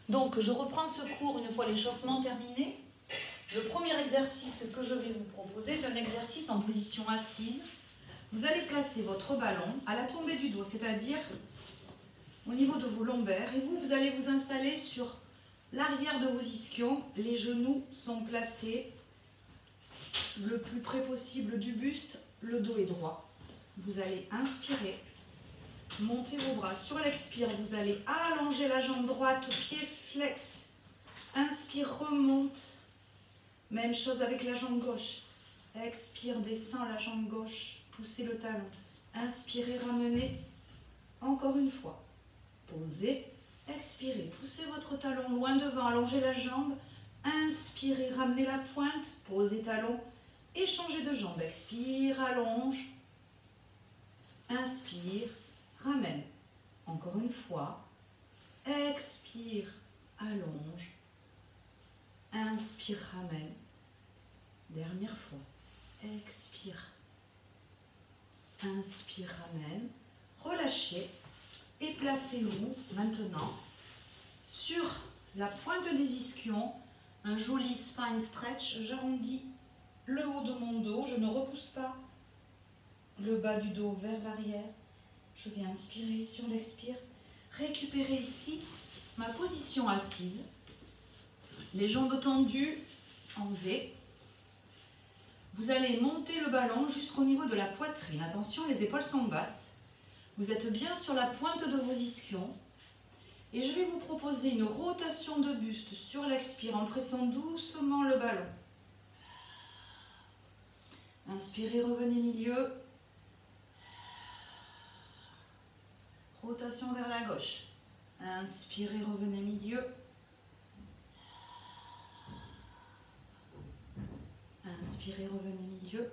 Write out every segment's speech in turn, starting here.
Donc, je reprends ce cours une fois l'échauffement terminé. Le premier exercice que je vais vous proposer est un exercice en position assise. Vous allez placer votre ballon à la tombée du dos, c'est-à-dire au niveau de vos lombaires. Et vous allez vous installer sur l'arrière de vos ischions. Les genoux sont placés le plus près possible du buste. Le dos est droit. Vous allez inspirer. Montez vos bras. Sur l'expire, vous allez allonger la jambe droite, pied flex. Inspire, remonte. Même chose avec la jambe gauche. Expire, descend la jambe gauche. Poussez le talon. Inspirez, ramenez. Encore une fois. Posez. Expirez. Poussez votre talon loin devant. Allongez la jambe. Inspirez, ramenez la pointe. Posez talon. Et changez de jambe. Expire, allonge. Inspire. Ramène. Encore une fois. Expire, allonge. Inspire, ramène. Dernière fois. Expire. Inspire, ramène. Relâchez. Et placez-vous maintenant sur la pointe des ischions. Un joli spine stretch. J'arrondis le haut de mon dos. Je ne repousse pas le bas du dos vers l'arrière. Je vais inspirer sur l'expire. Récupérer ici ma position assise. Les jambes tendues en V. Vous allez monter le ballon jusqu'au niveau de la poitrine. Attention, les épaules sont basses. Vous êtes bien sur la pointe de vos ischions. Et je vais vous proposer une rotation de buste sur l'expire en pressant doucement le ballon. Inspirez, revenez milieu. Rotation vers la gauche. Inspirez, revenez milieu. Inspirez, revenez milieu.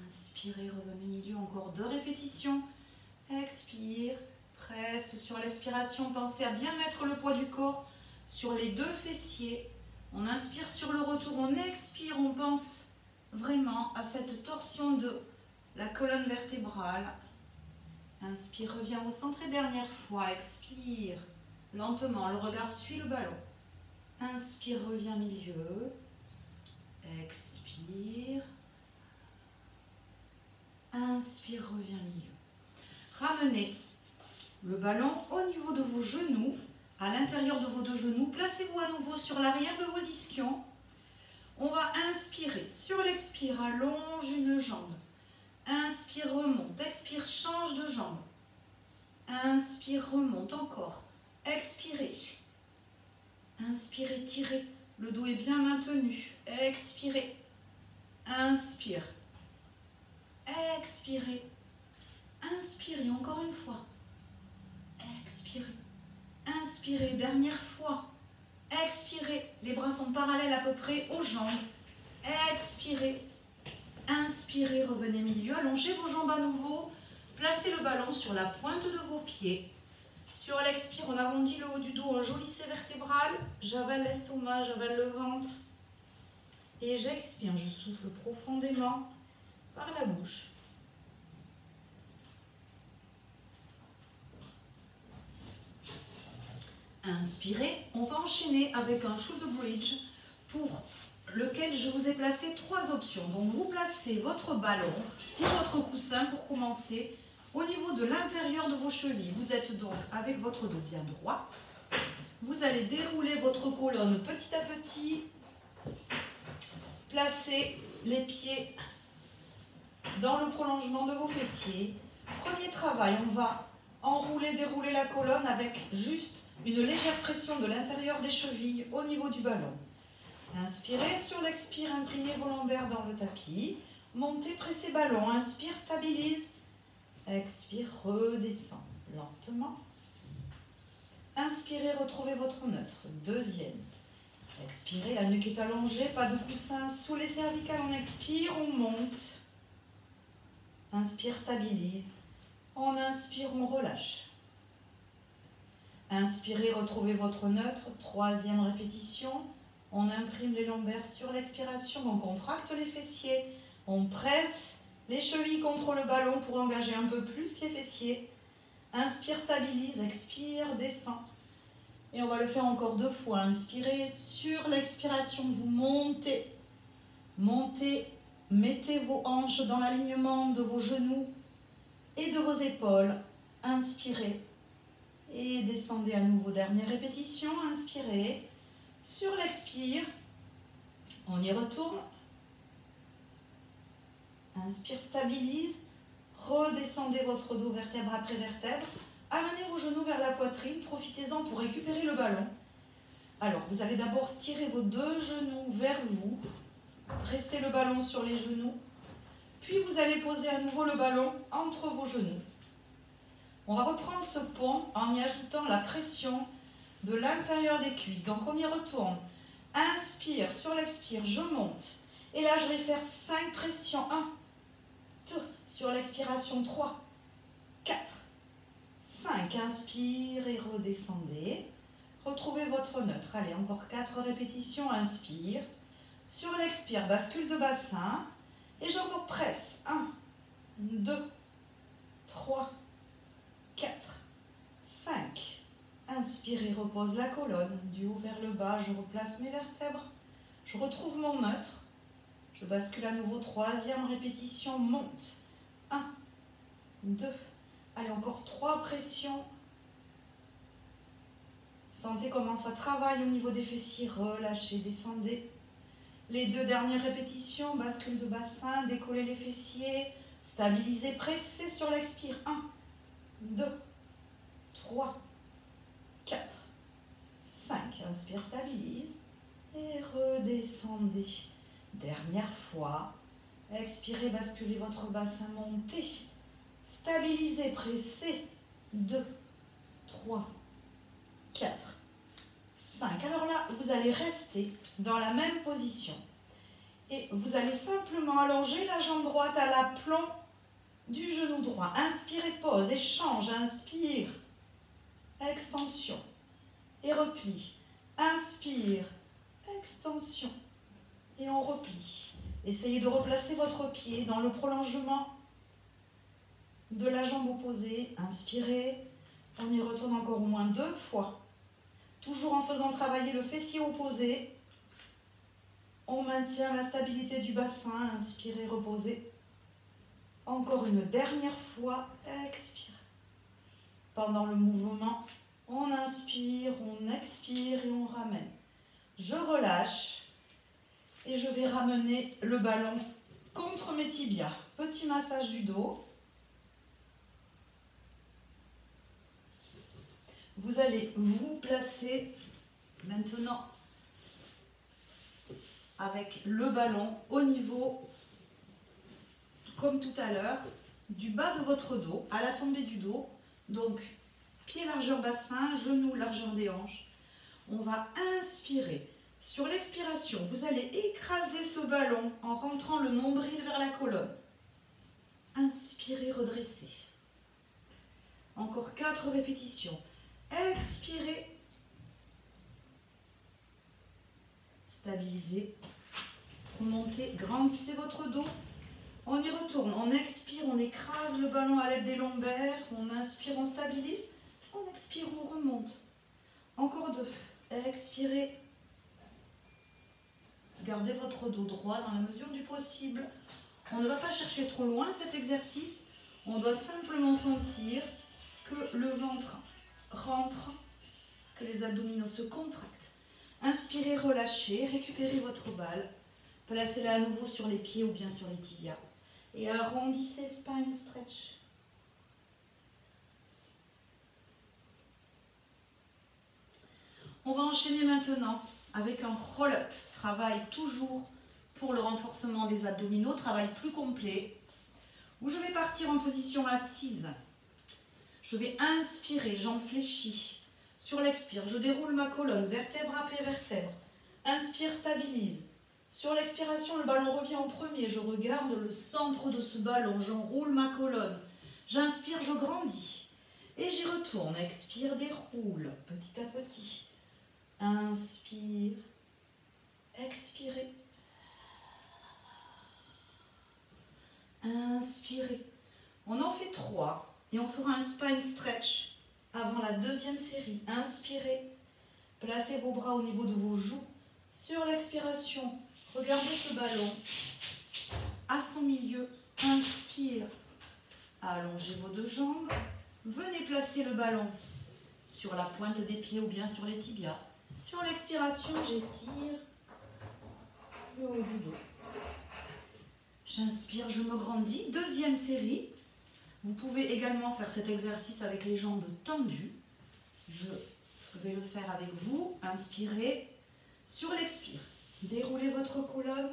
Inspirez, revenez milieu. Encore 2 répétitions. Expire. Presse sur l'expiration. Pensez à bien mettre le poids du corps sur les 2 fessiers. On inspire sur le retour. On expire. On pense vraiment à cette torsion de la colonne vertébrale. Inspire, reviens au centre et dernière fois. Expire. Lentement, le regard suit le ballon. Inspire, reviens milieu. Expire. Inspire, reviens milieu. Ramenez le ballon au niveau de vos genoux, à l'intérieur de vos 2 genoux. Placez-vous à nouveau sur l'arrière de vos ischions. On va inspirer. Sur l'expire, allonge une jambe. Inspire, remonte. Expire, change de jambe. Inspire, remonte encore. Expirez. Inspirez, tirez. Le dos est bien maintenu. Expirez. Inspire. Expirez. Inspirez encore une fois. Expirez. Inspirez. Dernière fois. Expirez. Les bras sont parallèles à peu près aux jambes. Expirez. Inspirez. Revenez milieu. Allongez vos jambes à nouveau. Placez le ballon sur la pointe de vos pieds. Sur l'expire, on arrondit le haut du dos, un joli C vertébral. J'avale l'estomac, j'avale le ventre. Et j'expire, je souffle profondément par la bouche. Inspirez, on va enchaîner avec un shoulder bridge pour lequel je vous ai placé 3 options. Donc vous placez votre ballon ou votre coussin pour commencer au niveau de l'intérieur de vos chevilles. Vous êtes donc avec votre dos bien droit. Vous allez dérouler votre colonne petit à petit. Placez les pieds dans le prolongement de vos fessiers. Premier travail, on va enrouler, dérouler la colonne avec juste une légère pression de l'intérieur des chevilles au niveau du ballon. Inspirez, sur l'expire, imprimez vos lombaires dans le tapis. Montez, pressez ballon. Inspire, stabilise. Expire, redescend lentement. Inspirez, retrouvez votre neutre. Deuxième. Expirez, la nuque est allongée, pas de coussin sous les cervicales. On expire, on monte. Inspire, stabilise. On inspire, on relâche. Inspirez, retrouvez votre neutre. Troisième répétition. On imprime les lombaires sur l'expiration. On contracte les fessiers. On presse Les chevilles contre le ballon pour engager un peu plus les fessiers. Inspire, stabilise, expire, descend. Et on va le faire encore 2 fois. Inspirez, sur l'expiration, vous montez. Montez, mettez vos hanches dans l'alignement de vos genoux et de vos épaules. Inspirez et descendez à nouveau. Dernière répétition, inspirez. Sur l'expire, on y retourne. Inspire, stabilise. Redescendez votre dos vertèbre après vertèbre. Amenez vos genoux vers la poitrine. Profitez-en pour récupérer le ballon. Alors, vous allez d'abord tirer vos 2 genoux vers vous. Pressez le ballon sur les genoux. Puis, vous allez poser à nouveau le ballon entre vos genoux. On va reprendre ce pont en y ajoutant la pression de l'intérieur des cuisses. Donc, on y retourne. Inspire, sur l'expire, je monte. Et là, je vais faire 5 pressions. 1, 2, sur l'expiration, 3, 4, 5. Inspire et redescendez. Retrouvez votre neutre. Allez, encore 4 répétitions. Inspire. Sur l'expire, bascule de bassin. Et je represse. 1, 2, 3, 4, 5. Inspirez, repose la colonne. Du haut vers le bas, je replace mes vertèbres. Je retrouve mon neutre. Je bascule à nouveau. 3e répétition. Monte. 1, 2. Allez, encore 3 pressions. Sentez comment ça travaille au niveau des fessiers. Relâchez, descendez. Les 2 dernières répétitions. Bascule de bassin. Décollez les fessiers. Stabilisez, pressez sur l'expire. 1, 2, 3, 4, 5. Inspire, stabilise. Et redescendez. Dernière fois. Expirez, basculez votre bassin, montez. Stabilisez, pressez. 2, 3, 4, 5. Alors là, vous allez rester dans la même position. Et vous allez simplement allonger la jambe droite à l'aplomb du genou droit. Inspirez, pause, échange, inspire. Extension. Et repli. Inspire. Extension. Et on replie. Essayez de replacer votre pied dans le prolongement de la jambe opposée. Inspirez. On y retourne encore au moins 2 fois. Toujours en faisant travailler le fessier opposé. On maintient la stabilité du bassin. Inspirez, reposez. Encore une dernière fois. Expire. Pendant le mouvement, on inspire, on expire et on ramène. Je relâche. Et je vais ramener le ballon contre mes tibias. Petit massage du dos. Vous allez vous placer maintenant avec le ballon au niveau, comme tout à l'heure, du bas de votre dos, à la tombée du dos. Donc, pied largeur bassin, genoux largeur des hanches. On va inspirer. Sur l'expiration, vous allez écraser ce ballon en rentrant le nombril vers la colonne. Inspirez, redressez. Encore 4 répétitions. Expirez. Stabilisez. Remontez, grandissez votre dos. On y retourne. On expire, on écrase le ballon à l'aide des lombaires. On inspire, on stabilise. On expire, on remonte. Encore 2. Expirez. Gardez votre dos droit dans la mesure du possible. On ne va pas chercher trop loin cet exercice. On doit simplement sentir que le ventre rentre, que les abdominaux se contractent. Inspirez, relâchez, récupérez votre balle. Placez-la à nouveau sur les pieds ou bien sur les tibias. Et arrondissez, spine stretch. On va enchaîner maintenant avec un roll-up. Travail toujours pour le renforcement des abdominaux, travail plus complet, où je vais partir en position assise. Je vais inspirer, jambes fléchies. Sur l'expire, je déroule ma colonne, vertèbre après vertèbre. Inspire, stabilise. Sur l'expiration, le ballon revient en premier. Je regarde le centre de ce ballon, j'enroule ma colonne. J'inspire, je grandis. Et j'y retourne. Expire, déroule petit à petit. Inspire. Expirez. Inspirez. On en fait 3 et on fera un spine stretch avant la deuxième série. Inspirez. Placez vos bras au niveau de vos joues. Sur l'expiration, regardez ce ballon à son milieu. Inspire. Allongez vos deux jambes. Venez placer le ballon sur la pointe des pieds ou bien sur les tibias. Sur l'expiration, j'étire le haut du dos. J'inspire, je me grandis. Deuxième série. Vous pouvez également faire cet exercice avec les jambes tendues. Je vais le faire avec vous. Inspirez. Sur l'expire, déroulez votre colonne.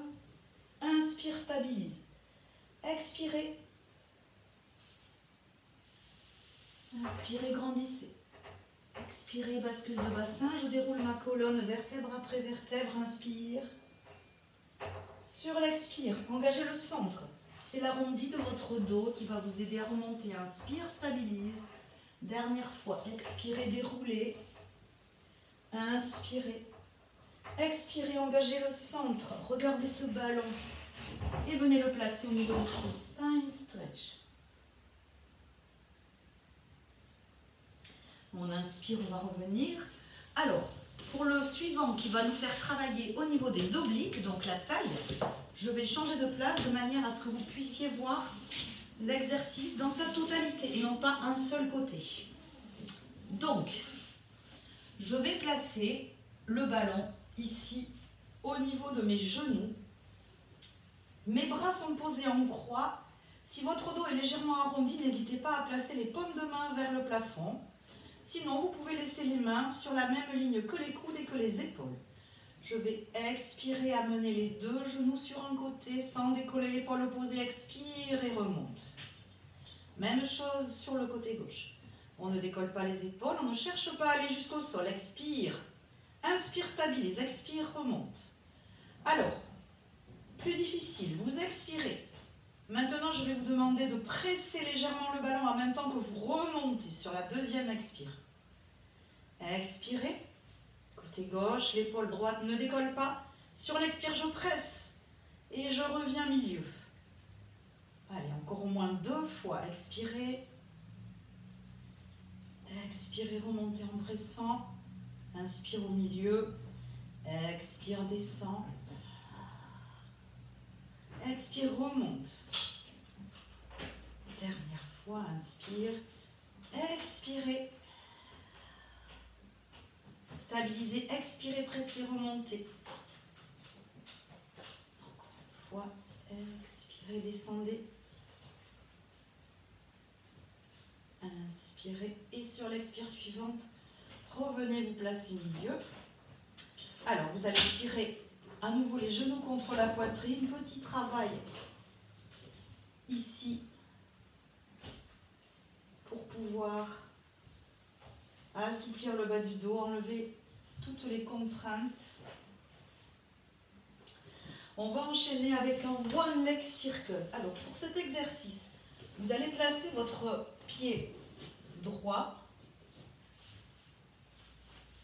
Inspire, stabilise. Expirez. Inspirez, grandissez. Expirez, bascule de bassin. Je déroule ma colonne vertèbre après vertèbre. Inspire. Sur l'expire, engagez le centre. C'est l'arrondi de votre dos qui va vous aider à remonter. Inspire, stabilise. Dernière fois, expirez, déroulez. Inspirez. Expirez, engagez le centre. Regardez ce ballon. Et venez le placer au milieu du pied. Spine stretch. On inspire, on va revenir. Alors, pour le suivant qui va nous faire travailler au niveau des obliques, donc la taille, je vais changer de place de manière à ce que vous puissiez voir l'exercice dans sa totalité et non pas un seul côté. Donc, je vais placer le ballon ici au niveau de mes genoux. Mes bras sont posés en croix. Si votre dos est légèrement arrondi, n'hésitez pas à placer les paumes de main vers le plafond. Sinon, vous pouvez laisser les mains sur la même ligne que les coudes et que les épaules. Je vais expirer, amener les deux genoux sur un côté sans décoller l'épaule opposée. Expire et remonte. Même chose sur le côté gauche. On ne décolle pas les épaules, on ne cherche pas à aller jusqu'au sol. Expire. Inspire, stabilise. Expire, remonte. Alors, plus difficile, vous expirez. Maintenant, je vais vous demander de presser légèrement le ballon en même temps que vous remontez sur la deuxième expire. Expirez. Côté gauche, l'épaule droite ne décolle pas. Sur l'expire, je presse. Et je reviens milieu. Allez, encore au moins 2 fois. Expirez. Expirez, remontez en pressant. Inspire au milieu. Expire, descend. Expire, remonte. Dernière fois, inspire. Expirez. Stabilisez, expirez, pressez, remontez. Encore une fois, expirez, descendez. Inspirez et sur l'expire suivante, revenez vous placer au milieu. Alors, vous allez tirer à nouveau les genoux contre la poitrine. Petit travail ici pour pouvoir assouplir le bas du dos, enlever toutes les contraintes. On va enchaîner avec un one leg circle. Alors, pour cet exercice, vous allez placer votre pied droit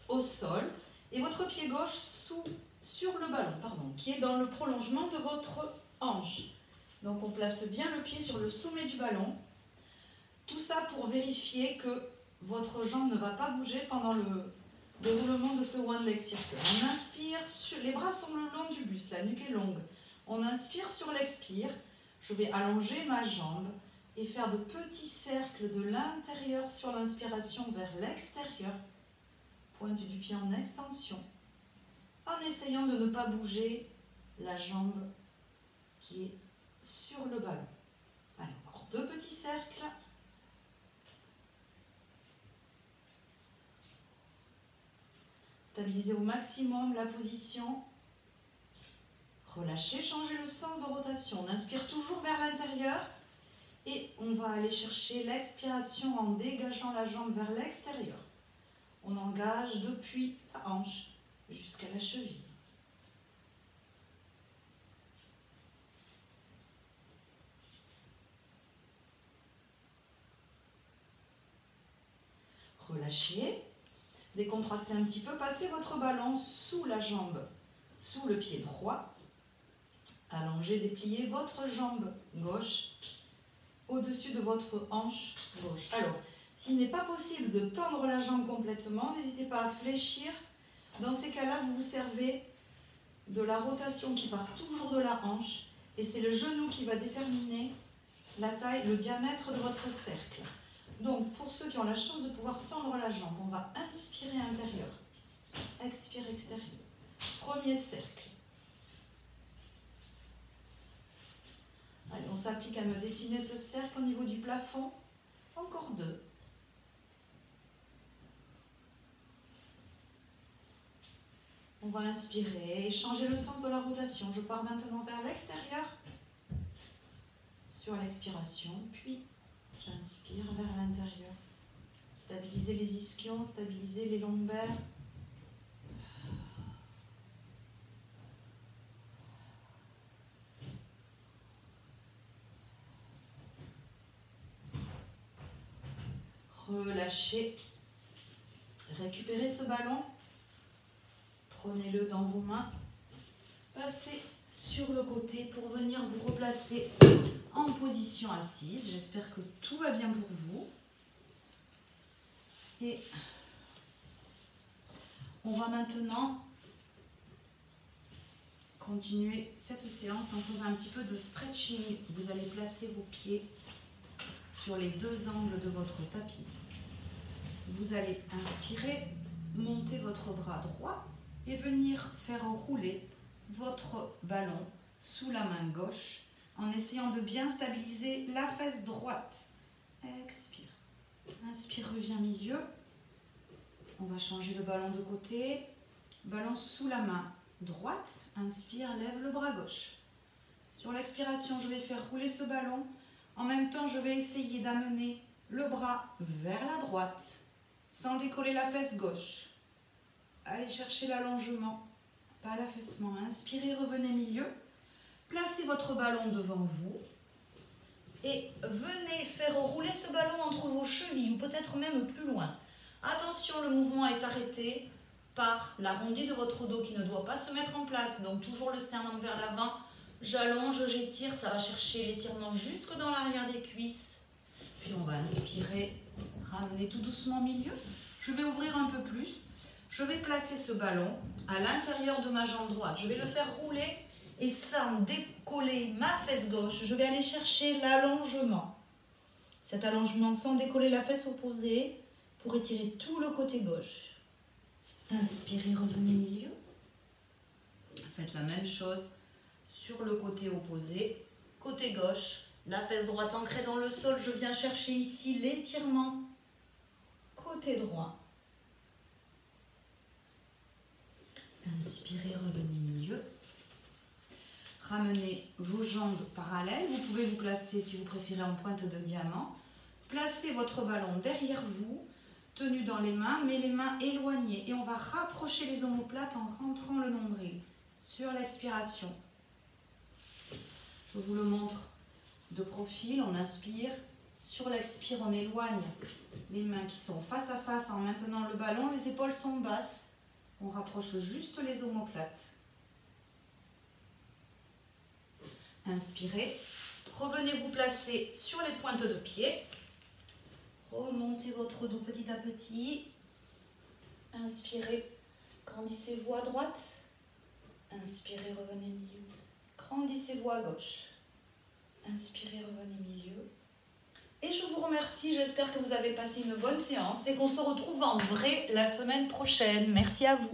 au sol et votre pied gauche sur le ballon, qui est dans le prolongement de votre hanche. Donc on place bien le pied sur le sommet du ballon. Tout ça pour vérifier que votre jambe ne va pas bouger pendant le déroulement de ce one leg circle. On inspire, les bras sont le long du buste, la nuque est longue. On inspire sur l'expire. Je vais allonger ma jambe et faire de petits cercles de l'intérieur sur l'inspiration vers l'extérieur. Pointe du pied en extension. En essayant de ne pas bouger la jambe qui est sur le ballon. Allez, encore 2 petits cercles. Stabilisez au maximum la position. Relâchez, changez le sens de rotation. On inspire toujours vers l'intérieur et on va aller chercher l'expiration en dégageant la jambe vers l'extérieur. On engage depuis la hanche jusqu'à la cheville. Relâchez, décontractez un petit peu, passez votre ballon sous la jambe, sous le pied droit. Allongez, dépliez votre jambe gauche au-dessus de votre hanche gauche. Alors, s'il n'est pas possible de tendre la jambe complètement, n'hésitez pas à fléchir. Dans ces cas-là, vous vous servez de la rotation qui part toujours de la hanche et c'est le genou qui va déterminer la taille, le diamètre de votre cercle. Donc, pour ceux qui ont la chance de pouvoir tendre la jambe, on va inspirer intérieur, expire extérieur. Premier cercle. Allez, on s'applique à me dessiner ce cercle au niveau du plafond. Encore 2. On va inspirer et changer le sens de la rotation. Je pars maintenant vers l'extérieur sur l'expiration, puis j'inspire vers l'intérieur. Stabilisez les ischions, stabilisez les lombaires. Relâchez. Récupérez ce ballon. Prenez-le dans vos mains. Passez sur le côté pour venir vous replacer en position assise. J'espère que tout va bien pour vous. Et on va maintenant continuer cette séance en faisant un petit peu de stretching. Vous allez placer vos pieds sur les 2 angles de votre tapis. Vous allez inspirer, monter votre bras droit et venir faire rouler votre ballon sous la main gauche en essayant de bien stabiliser la fesse droite. Expire. Inspire, reviens milieu. On va changer le ballon de côté. Ballon sous la main droite. Inspire, lève le bras gauche. Sur l'expiration, je vais faire rouler ce ballon. En même temps, je vais essayer d'amener le bras vers la droite sans décoller la fesse gauche. Allez chercher l'allongement, pas l'affaissement. Inspirez, revenez milieu. Placez votre ballon devant vous et venez faire rouler ce ballon entre vos chevilles ou peut-être même plus loin. Attention, le mouvement est arrêté par l'arrondi de votre dos qui ne doit pas se mettre en place. Donc toujours le sternum vers l'avant. J'allonge, j'étire, ça va chercher l'étirement jusque dans l'arrière des cuisses. Puis on va inspirer, ramener tout doucement au milieu. Je vais ouvrir un peu plus. Je vais placer ce ballon à l'intérieur de ma jambe droite. Je vais le faire rouler et sans décoller ma fesse gauche, je vais aller chercher l'allongement. Cet allongement sans décoller la fesse opposée pour étirer tout le côté gauche. Inspirez, revenez milieu. Faites la même chose sur le côté opposé. Côté gauche, la fesse droite ancrée dans le sol. Je viens chercher ici l'étirement. Côté droit. Inspirez, revenez milieu. Ramenez vos jambes parallèles. Vous pouvez vous placer, si vous préférez, en pointe de diamant. Placez votre ballon derrière vous, tenu dans les mains, mais les mains éloignées. Et on va rapprocher les omoplates en rentrant le nombril. Sur l'expiration. Je vous le montre de profil. On inspire. Sur l'expire, on éloigne les mains qui sont face à face en maintenant le ballon. Les épaules sont basses. On rapproche juste les omoplates. Inspirez. Revenez vous placer sur les pointes de pied. Remontez votre dos petit à petit. Inspirez. Grandissez-vous à droite. Inspirez, revenez milieu. Grandissez-vous à gauche. Inspirez, revenez milieu. Et je vous remercie, j'espère que vous avez passé une bonne séance et qu'on se retrouve en vrai la semaine prochaine. Merci à vous.